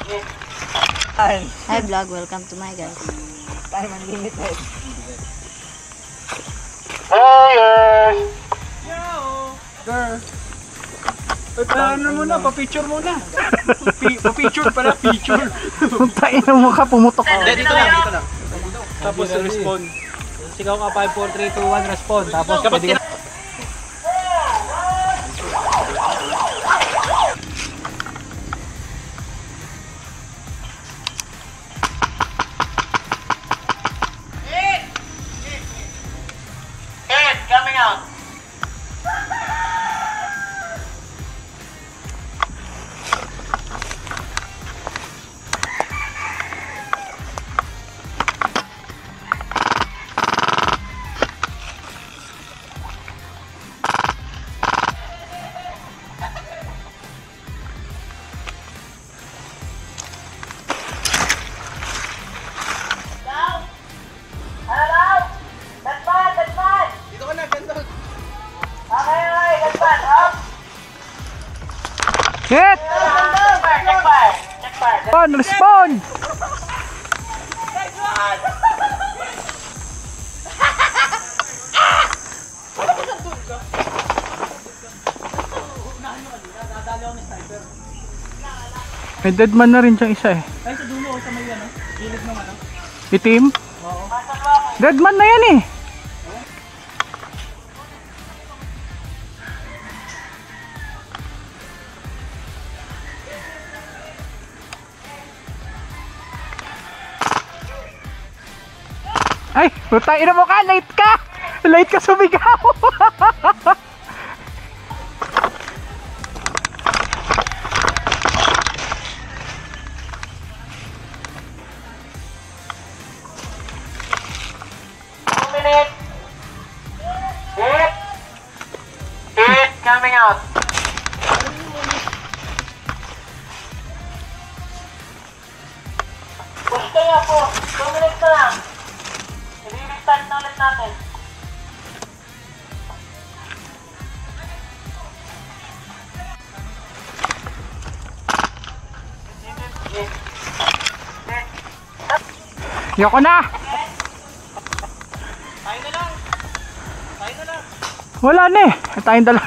Hi vlog, welcome to my guys. Time unlimited. Girl. Ano muna, pa-picture muna. Pa-picture pala, picture. Puntain ang mukha, pumutok. Dito lang. Tapos respond. Sigaw ka 5, 4, 3, 2, 1, respond. Tapos pwede ka. Coming out. Hit! On, respond! May dead man na rin siyang isa eh. Ay, sa dulo, sa may ano, gilid ng ano. Itim? Oo. Dead man na yan eh. Ay, putain na mo ka, late ka! Late ka sumigaw! Hit coming out. Push kaya po. 2 minutes na lang. I-restart na ulit natin. Yoko na! Tayo na lang. Wala na eh. Tayong dalawa.